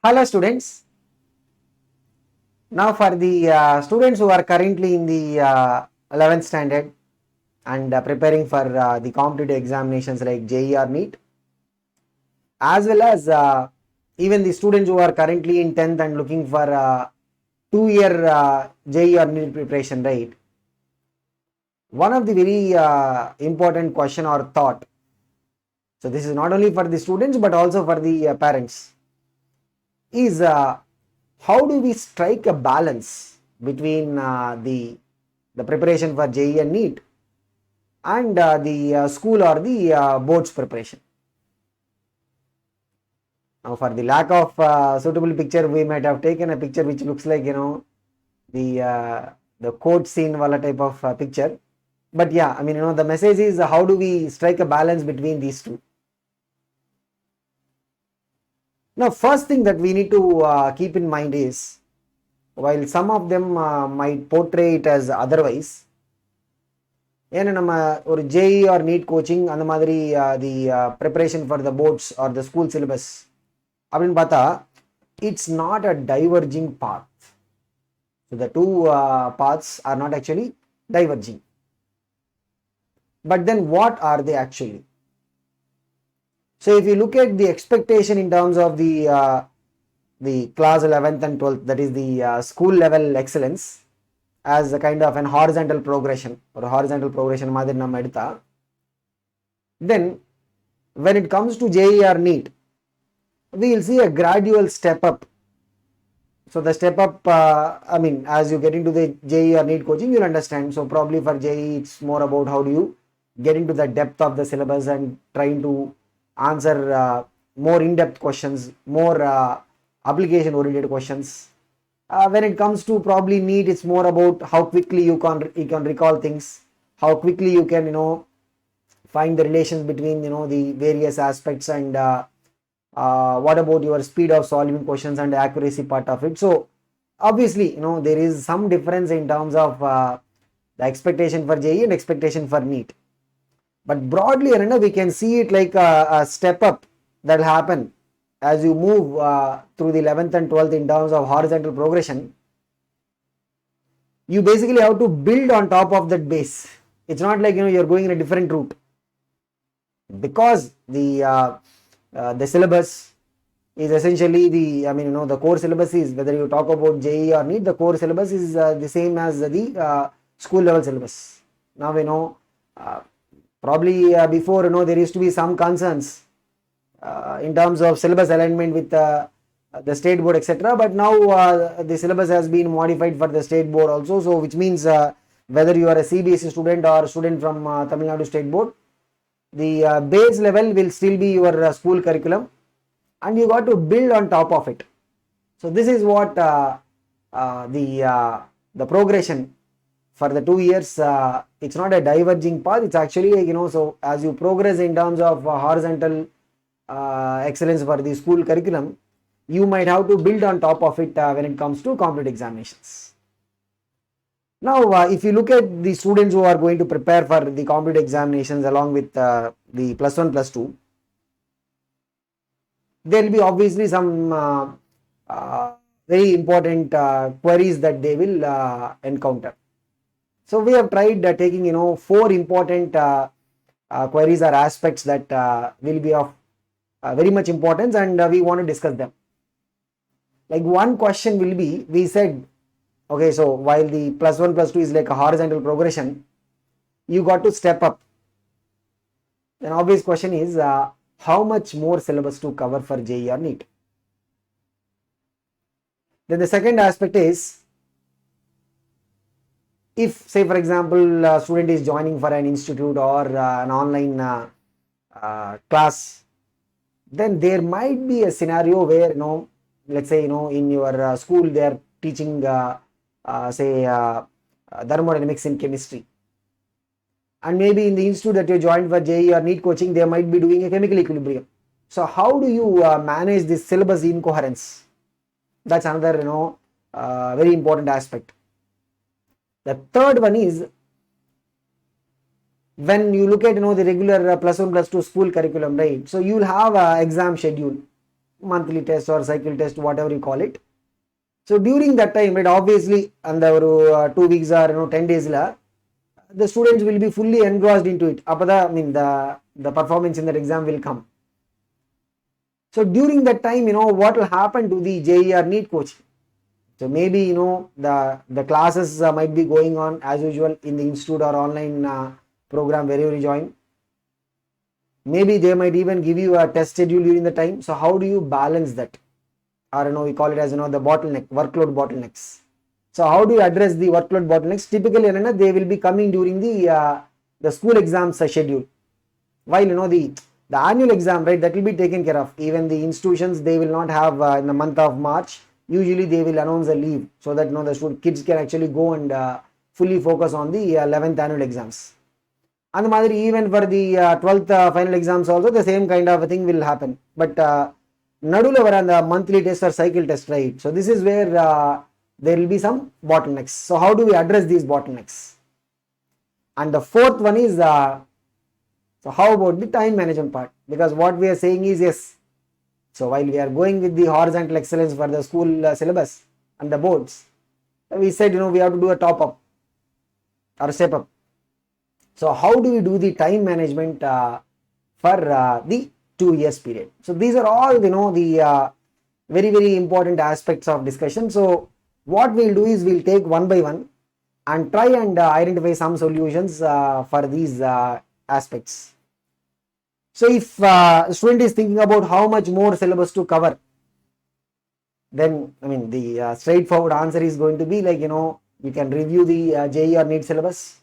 Hello students. Now for the students who are currently in the 11th standard and preparing for the competitive examinations like JEE or NEET, as well as even the students who are currently in 10th and looking for 2-year JEE or NEET preparation, right? One of the very important question or thought, so this is not only for the students but also for the parents, is how do we strike a balance between the preparation for JEE and NEET and the school or the board's preparation. Now for the lack of suitable picture, we might have taken a picture which looks like the court scene wala type of picture. But yeah, I mean the message is how do we strike a balance between these two. Now first thing that we need to keep in mind is, while some of them might portray it as otherwise, ஏன்னா நம்ம ஒரு JE R NEET coaching அந்த மாதிரி the preparation for the boards or the school syllabus அப்படின்னு பார்த்தா it's not a diverging path. So the two paths are not actually diverging. But then what are they actually? So if you look at the expectation in terms of the class 11th and 12th, that is the school level excellence, as a kind of an horizontal progression or horizontal progression மாதிரி நம்ம எடுத்தா, then when it comes to JEE or NEET, we will see a gradual step up. So the step up, I mean, as you get into the JEE or NEET coaching, you'll understand. So probably for JEE, it's more about how do you get into the depth of the syllabus and trying to answer more in-depth questions, more application oriented questions. When it comes to probably NEET, it's more about how quickly you can recall things, how quickly you can find the relations between the various aspects, and what about your speed of solving questions and the accuracy part of it. So obviously there is some difference in terms of the expectation for JEE and expectation for NEET, but broadly we can see it like a step up that will happen as you move through the 11th and 12th in terms of horizontal progression. You basically have to build on top of that base. It's not like you're going in a different route, because the syllabus is essentially the core syllabus is, whether you talk about JEE or NEET, the core syllabus is the same as the school level syllabus. Now probably before there used to be some concerns in terms of syllabus alignment with the state board, etc. But now the syllabus has been modified for the state board also. So which means whether you are a CBSE student or student from Tamil Nadu state board, the base level will still be your school curriculum, and you got to build on top of it. So this is what the progression for the 2 years. It's not a diverging path. It's actually so as you progress in terms of horizontal excellence for the school curriculum, you might have to build on top of it when it comes to competitive examinations. Now if you look at the students who are going to prepare for the competitive examinations along with the +1 +2, there will be obviously some very important queries that they will encounter. So we have tried taking 4 important queries or aspects that will be of very much importance, and we want to discuss them. Like one question will be, we said, okay, so while the +1 +2 is like a horizontal progression, you got to step up. Then obvious question is how much more syllabus to cover for JEE or NEET. Then the second aspect is, if say for example a student is joining for an institute or an online class, then there might be a scenario where let's say in your school they are teaching say thermodynamics in chemistry, and maybe in the institute that you joined for JEE or NEET coaching, they might be doing a chemical equilibrium. So how do you manage this syllabus incoherence? That's another very important aspect. The third one is, when you look at the regular +1 +2 school curriculum, right? So you will have an exam schedule. monthly test or cycle test, whatever you call it. So during that time, right, obviously, and the 2 weeks or 10 days la, the students will be fully engrossed into it. Apada, the performance in that exam will come. So during that time, what will happen to the JEE or NEET coaching? So maybe, the classes might be going on as usual in the institute or online program wherever you join. Maybe they might even give you a test schedule during the time. So how do you balance that? Or we call it as the bottleneck, workload bottlenecks. So how do you address the workload bottlenecks? Typically, they will be coming during the school exams schedule. While the annual exam, right, that will be taken care of. Even the institutions, they will not have in the month of March. Usually they will announce a leave so that the kids can actually go and fully focus on the 11th annual exams. And even for the 12th final exams also, the same kind of a thing will happen. But Nadula varan the monthly test or cycle test, right? So this is where there will be some bottlenecks. So how do we address these bottlenecks? And the fourth one is, so how about the time management part? Because what we are saying is, yes, so while we are going with the horizontal excellence for the school syllabus and the boards, we said, we have to do a top up or step up. So how do we do the time management for the 2 years period? So these are all, the very, very important aspects of discussion. So what we'll do is we'll take one by one and try and identify some solutions for these aspects. So if a student is thinking about how much more syllabus to cover, then the straightforward answer is going to be like, you can review the JEE or NEET syllabus,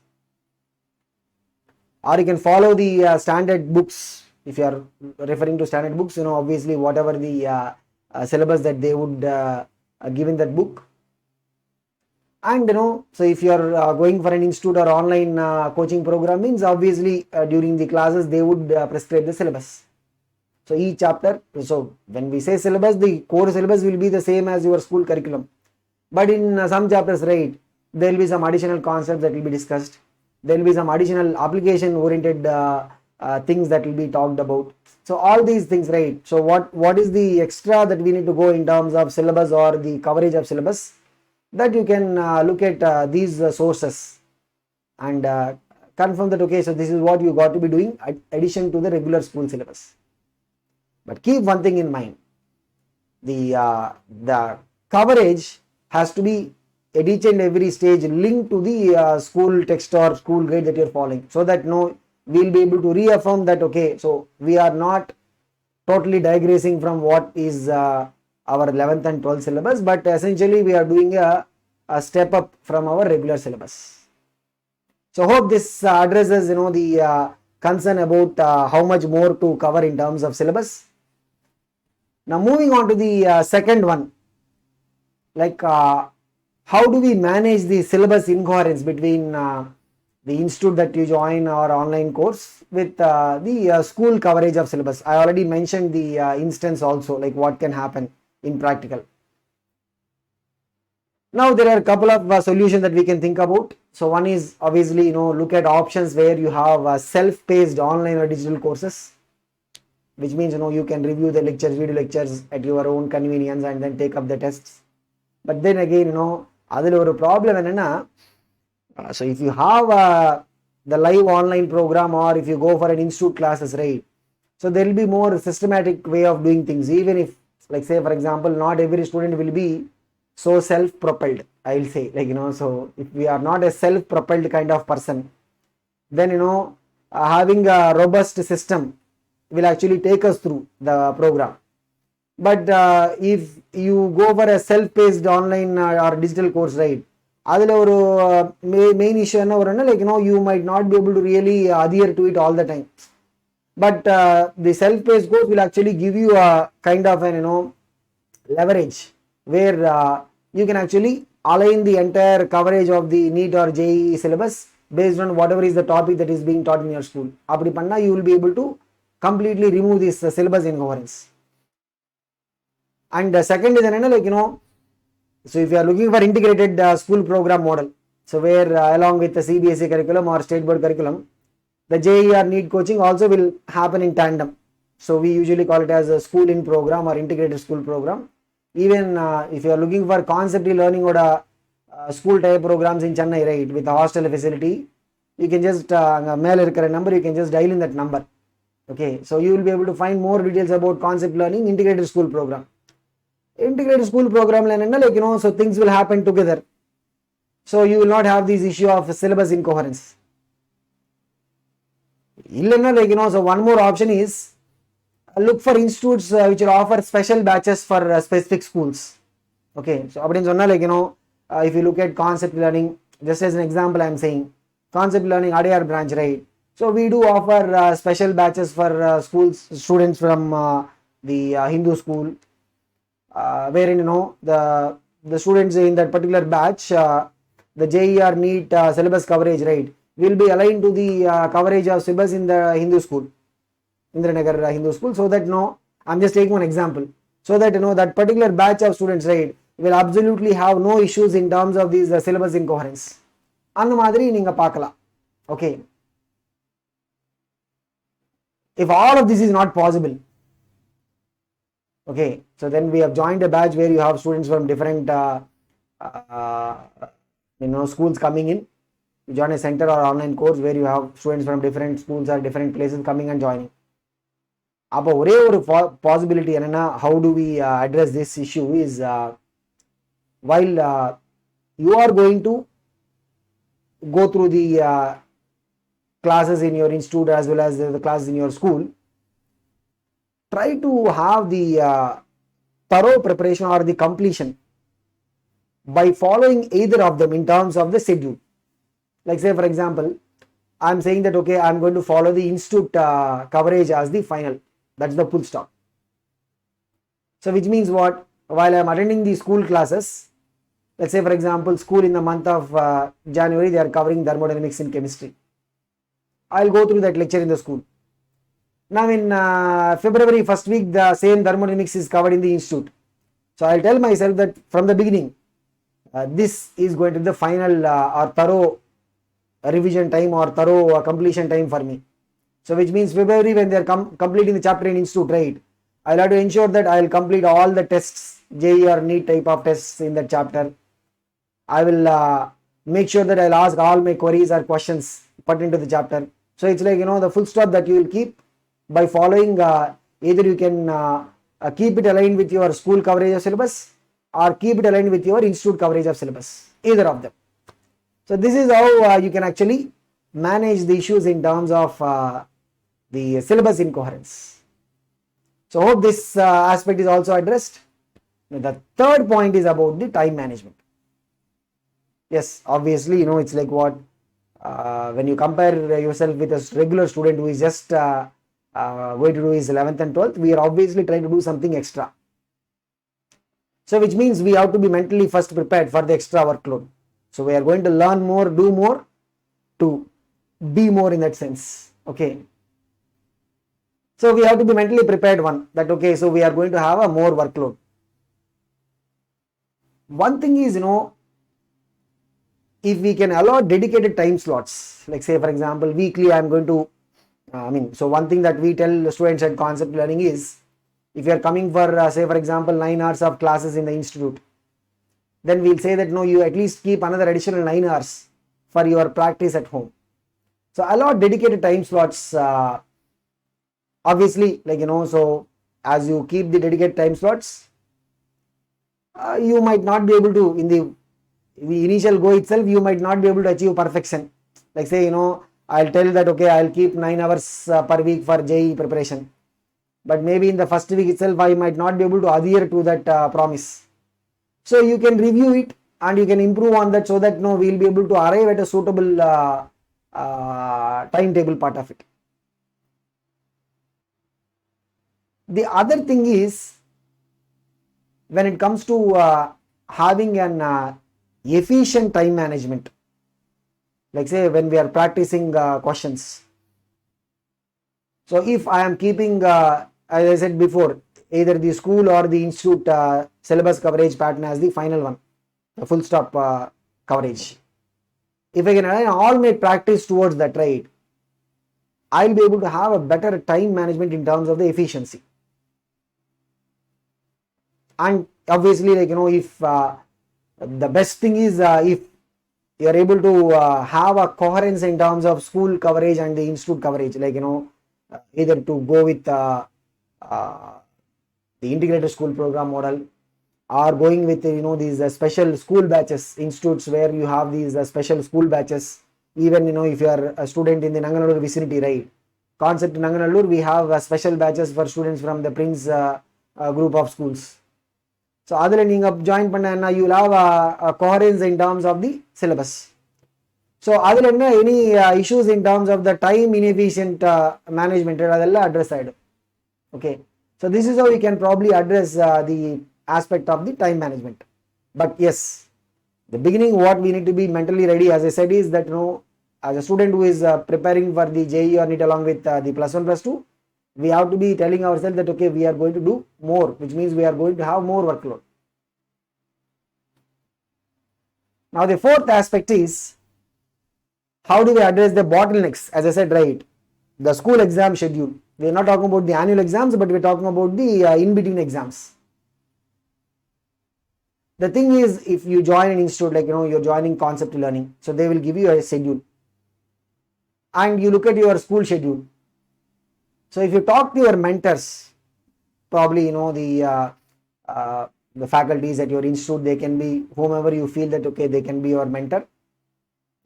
or you can follow the standard books. If you are referring to standard books, obviously whatever the syllabus that they would give in that book. And so if you are going for an institute or online coaching program, means obviously during the classes they would prescribe the syllabus. So each chapter, so when we say syllabus, the core syllabus will be the same as your school curriculum. But in some chapters, right, there will be some additional concepts that will be discussed. There will be some additional application oriented things that will be talked about. So all these things, right? So what is the extra that we need to go in terms of syllabus or the coverage of syllabus? That you can look at these sources and confirm that, okay, so this is what you got to be doing addition to the regular school syllabus. But keep one thing in mind, the coverage has to be at each and every stage linked to the school text or school grade that you're following, so that we'll be able to reaffirm that, okay, so we are not totally digressing from what is our 11th and 12th syllabus, but essentially we are doing a step up from our regular syllabus. So hope this addresses the concern about how much more to cover in terms of syllabus. Now moving on to the second one, like how do we manage the syllabus incoherence between the institute that you join or online course with the school coverage of syllabus? I already mentioned the instance also, like what can happen in practical. Now there are a couple of solutions that we can think about. So one is obviously look at options where you have self-paced online or digital courses, which means you can review the lectures, video lectures at your own convenience and then take up the tests. But then again adhula oru problem enna, so if you have the live online program or if you go for an institute classes, right, so there will be more systematic way of doing things. Even if, like say for example, not every student will be so self-propelled, I'll say, like so if we are not a self-propelled kind of person, then having a robust system will actually take us through the program. But if you go for a self-paced online or digital course, right, adhula oru main issue enna varuna, like you might not be able to really adhere to it all the time. But the self-paced course will actually give you a kind of an leverage where you can actually align the entire coverage of the NEET or JEE syllabus based on whatever is the topic that is being taught in your school. Apdi panna, you will be able to completely remove this syllabus incoherence. And second is like so if you are looking for integrated school program model, so where along with the CBSE curriculum or state board curriculum, the JEE or NEET coaching also will happen in tandem. So we usually call it as a schooling program or integrated school program. Even if you are looking for concept learning or school type programs in Chennai, right, with a hostel facility, you can just mail a number, you can just dial in that number. Okay, so you will be able to find more details about concept learning integrated school program. Integrated school program, like, so things will happen together. So you will not have this issue of syllabus incoherence. So one more option is look for institutes which will offer special batches for specific schools. Okay, so if you look at concept learning, just as an example I am saying, concept learning Adyar branch, right? So we do offer special batches for students from the Hindu school, wherein the students in that particular batch, the JEE or NEET syllabus coverage, right, will be aligned to the coverage of syllabus in the Hindu school, Indranagar Hindu school. So that I'm just taking one example. So that that particular batch of students, right, will absolutely have no issues in terms of these syllabus incoherence. அந்த மாதிரி நீங்க பார்க்கலாம். Okay, if all of this is not possible, okay, so then we have joined a batch where you have students from different schools coming in. You join a center or online course where you have students from different schools or different places coming and joining. அப்போ ஒரே ஒரு possibility என்னன்னா, how do we address this issue is while you are going to go through the classes in your institute as well as the classes in your school, try to have the thorough preparation or the completion by following either of them in terms of the schedule. Like say for example, I am saying that okay, I am going to follow the institute coverage as the final. That's the full stop. So which means what? While I am attending the school classes, let's say for example, school in the month of January, they are covering thermodynamics in chemistry. I'll go through that lecture in the school. Now in February first week, the same thermodynamics is covered in the institute. So I'll tell myself that from the beginning, this is going to be the final or thorough revision time or thorough completion time for me. So which means February when they are completing the chapter in institute, right, I'll have to ensure that I'll complete all the tests, JEE or NEET type of tests in that chapter. I will make sure that I'll ask all my queries or questions pertinent to the chapter. So it's like the full stop that you will keep by following either you can keep it aligned with your school coverage of syllabus or keep it aligned with your institute coverage of syllabus, either of them. So this is how you can actually manage the issues in terms of the syllabus incoherence. So hope this aspect is also addressed. The third point is about the time management. Yes, obviously it's like what when you compare yourself with a regular student who is just going to do his 11th and 12th, we are obviously trying to do something extra. So which means we have to be mentally first prepared for the extra workload. So we are going to learn more, do more, to be more in that sense. Okay, so we have to be mentally prepared one that okay, so we are going to have a more workload. One thing is if we can allow dedicated time slots, like say for example weekly I am going to so one thing that we tell students at concept learning is, if you are coming for say for example 9 hours of classes in the institute, then we'll say that no, you at least keep another additional 9 hours for your practice at home. So allow dedicated time slots, obviously, like so as you keep the dedicated time slots, you might not be able to, in the initial go itself, you might not be able to achieve perfection. Like say I'll tell that okay, I'll keep 9 hours per week for JEE preparation, but maybe in the first week itself I might not be able to adhere to that promise. So you can review it and you can improve on that so that we'll be able to arrive at a suitable timetable part of it. The other thing is, when it comes to having an efficient time management, like say when we are practicing questions. So if I am keeping as I said before, either the school or the institute syllabus coverage pattern as the final one, the full stop coverage, if I can align all my practice towards that, right, I'll be able to have a better time management in terms of the efficiency. And obviously, like, if the best thing is if you are able to have a coherence in terms of school coverage and the institute coverage, like, either to go with uh, the integrated school program model, or going with these special school batches institutes where you have these special school batches. Even if you are a student in the Nanganallur vicinity, right? Concept in Nanganallur, we have special batches for students from the Prince group of schools. So அதில் நீங்கள் join பண்ணா you will have a coherence in terms of the syllabus. So அதில் என்ன any issues in terms of the time inefficient management அதெல்லாம் address ஆயிடும். Okay, so this is how we can probably address the aspect of the time management. But yes, the beginning what we need to be mentally ready, as I said, is that as a student who is preparing for the JEE or NEET along with the +1 +2, we have to be telling ourselves that okay, we are going to do more, which means we are going to have more workload. Now the fourth aspect is how do we address the bottlenecks? As I said, right, the school exam schedule. We are not talking about the annual exams, but we are talking about the in-between exams. The thing is, if you join an institute, like you're joining concept learning, so they will give you a schedule and you look at your school schedule. So if you talk to your mentors, probably the faculties at your institute, they can be whomever you feel that okay, they can be your mentor.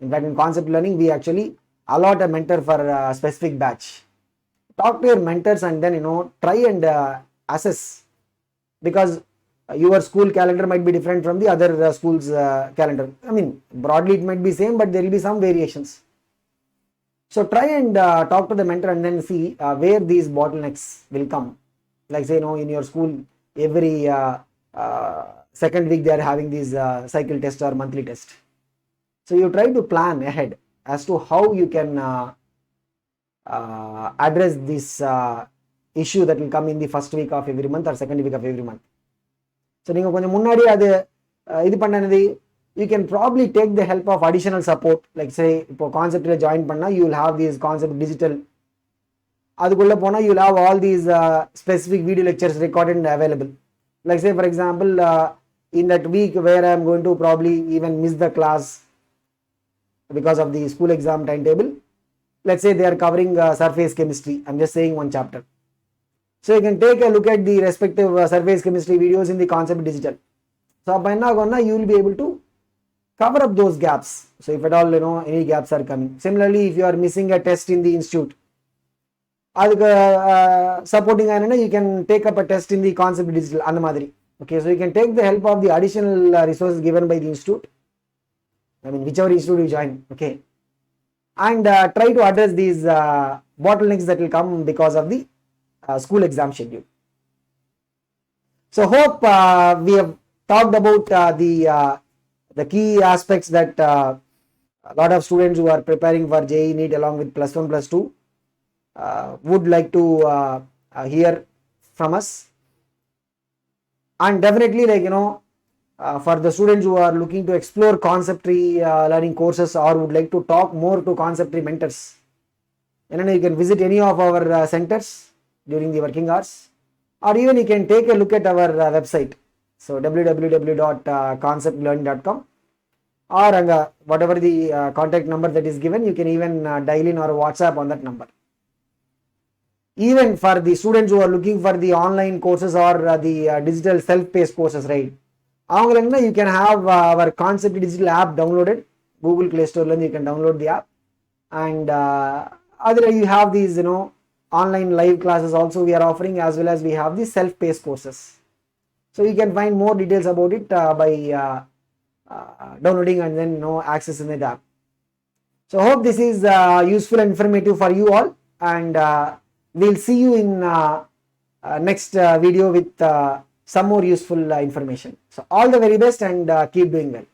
In fact, in concept learning, we actually allot a mentor for a specific batch. Talk to your mentors and then try and assess, because your school calendar might be different from the other school's calendar. I mean, broadly it might be same, but there will be some variations. So try and talk to the mentor and then see where these bottlenecks will come. Like say, in your school, every second week they are having these cycle test or monthly test. So you try to plan ahead as to how you can address this issue that will come in the first week of every month or second week of every month. So நீங்க கொஞ்சம் முன்னாடி அது இது பண்ணனது, you can probably take the help of additional support. Like say, இப்போ கான்செப்ட்ல join பண்ணா you will have these concept digital, அதுக்குள்ள போனா you will have all these specific video lectures recorded and available. Like say for example, in that week where I am going to probably even miss the class because of the school exam timetable, let's say they are covering surface chemistry, I'm just saying one chapter. So you can take a look at the respective surface chemistry videos in the concept digital. So you will be able to cover up those gaps. So if at all any gaps are coming. Similarly, if you are missing a test in the institute, supporting you can take up a test in the concept digital. Okay, so you can take the help of the additional resources given by the institute. I mean, whichever institute you join. Okay, and try to address these bottlenecks that will come because of the school exam schedule. So hope we have talked about the key aspects that a lot of students who are preparing for JEE NEET along with +1 +2 would like to hear from us. And definitely, like for the students who are looking to explore conceptory learning courses or would like to talk more to conceptory mentors, you can visit any of our centers during the working hours, or even you can take a look at our website. So www.conceptlearning.com, or whatever the contact number that is given, you can even dial in or WhatsApp on that number. Even for the students who are looking for the online courses or the digital self-paced courses, right, you can have our Concept Digital app downloaded. Google Play Store you can download the app, and other you have these online live classes also we are offering, as well as we have the self-paced courses. So you can find more details about it by downloading and then accessing the app. So hope this is useful and informative for you all, and we'll see you in next video with some more useful information. So all the very best, and keep doing well.